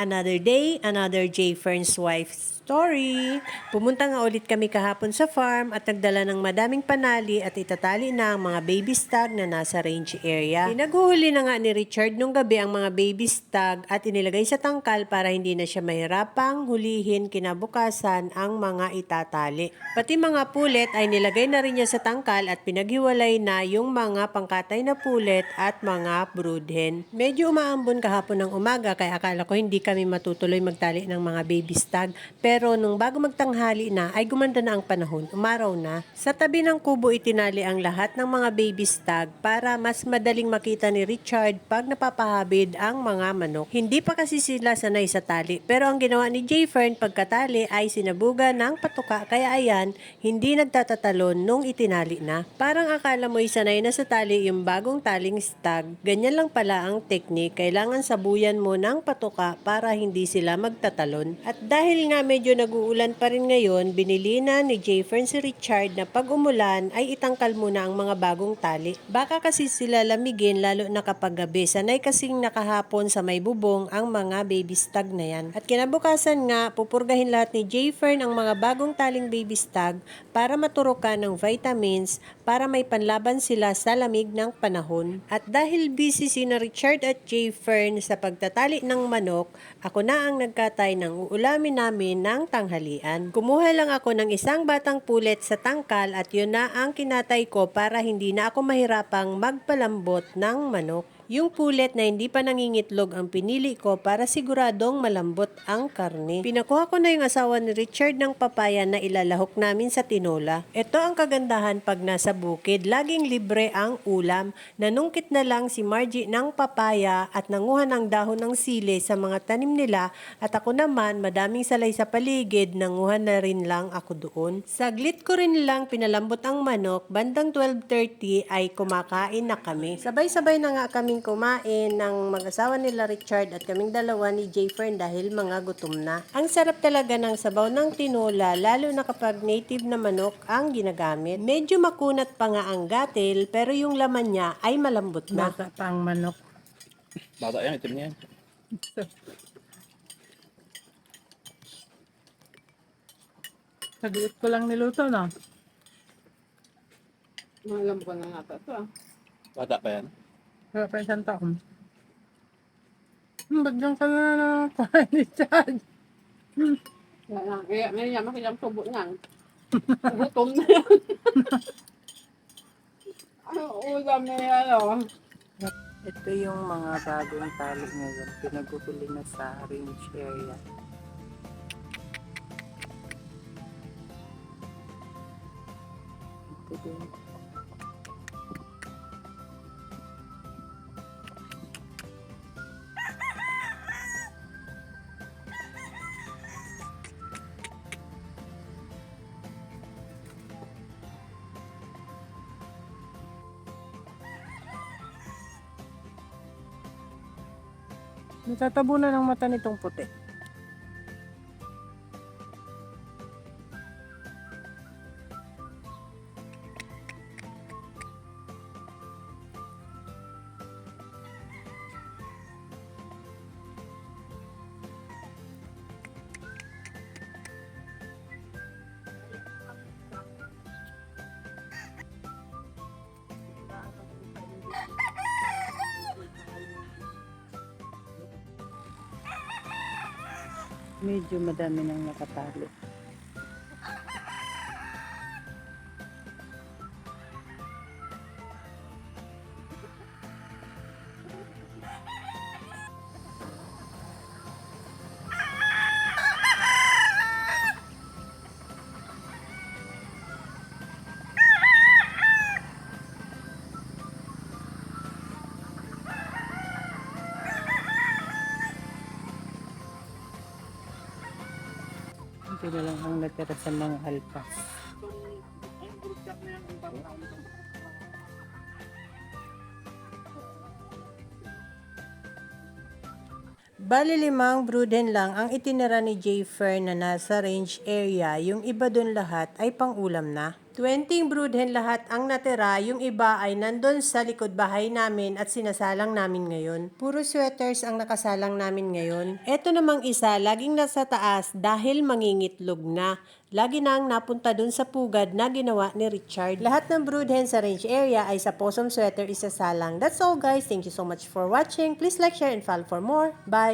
Another day, another J. Fern's wife story. Pumunta nga ulit kami kahapon sa farm at nagdala ng madaming panali at itatali na ang mga baby stag na nasa range area. Pinaghuhuli na nga ni Richard nung gabi ang mga baby stag at inilagay sa tangkal para hindi na siya mahirapang hulihin kinabukasan ang mga itatali. Pati mga pulet ay nilagay na rin niya sa tangkal at pinaghiwalay na yung mga pangkatay na pulet at mga brood hen. Medyo umaambon kahapon ng umaga kaya akala ko hindi kami matutuloy magtali ng mga baby stag. Pero nung bago magtanghali na ay gumanda na ang panahon, umaraw na. Sa tabi ng kubo itinali ang lahat ng mga baby stag para mas madaling makita ni Richard pag napapahabid ang mga manok. Hindi pa kasi sila sanay sa tali pero ang ginawa ni J. Fern pagkatali ay sinabuga ng patuka kaya ayan, hindi nagtatatalon nung itinali na. Parang akala mo'y sanay na sa tali yung bagong taling stag. Ganyan lang pala ang technique. Kailangan sabuyan mo ng patuka para hindi sila magtatalon. At dahil nga medyo nag-uulan pa rin ngayon, binili na ni J. Fern si Richard na pag umulan ay itangkal muna ang mga bagong tali. Baka kasi sila lamigin lalo na kapag gabi. Sanay kasing nakahapon sa may bubong ang mga baby stag na yan. At kinabukasan nga, pupurgahin lahat ni J. Fern ang mga bagong taling baby stag para maturukan ng vitamins para may panlaban sila sa lamig ng panahon. At dahil busy sina Richard at J. Fern sa pagtatali ng manok, ako na ang nagkatay ng uulamin namin ng tanghalian. Kumuha lang ako ng isang batang pulet sa tangkal at yun na ang kinatay ko para hindi na ako mahirapang magpalambot ng manok. Yung pulet na hindi pa nangingitlog ang pinili ko para siguradong malambot ang karne. Pinakuha ko na yung asawa ni Richard ng papaya na ilalahok namin sa tinola. Ito ang kagandahan pag nasa bukid. Laging libre ang ulam. Nanungkit na lang si Margie ng papaya at nanguha ng dahon ng sili sa mga tanim nila at ako naman madaming salay sa paligid, nanguha na rin lang ako doon. Saglit ko rin lang pinalambot ang manok. Bandang 12:30 ay kumakain na kami. Sabay-sabay na nga kaming kumain ng mag-asawa nila Richard at kaming dalawa ni J. Fern dahil mga gutom na. Ang sarap talaga ng sabaw ng tinola lalo na kapag native na manok ang ginagamit. Medyo makunat pa nga ang gatil pero yung laman niya ay malambot na. Bata pang manok. Bata yan, itim niya yan. Saglit ko lang niluto, no? Alam ko na nga ito. Bata pa yan. Kaya pa isang taon. Bagyan ka na kumain ni Chad. Kaya ngayon yan, makilang tubo niyan. Gutom na yan. Ano ulam na yan, oh. Ito yung mga bagong tali ngayon. Pinaguhuli na sa range area. Ito din. Natatabunan ng mata nitong puti. Medyo madami nang nakatali. Ito na lang ang natira sa mga alpas. Bali 5 brood hen lang ang itinira ni J. Fern na nasa range area, yung iba dun lahat ay pang ulam na. 20 broodhen lahat ang natira, yung iba ay nandun sa likod bahay namin at sinasalang namin ngayon. Puro sweaters ang nakasalang namin ngayon. Eto namang isa, laging nasa taas dahil mangingitlog na. Lagi nang napunta dun sa pugad na ginawa ni Richard. Lahat ng broodhen sa range area ay sa possum sweater isasalang. That's all guys. Thank you so much for watching. Please like, share, and follow for more. Bye!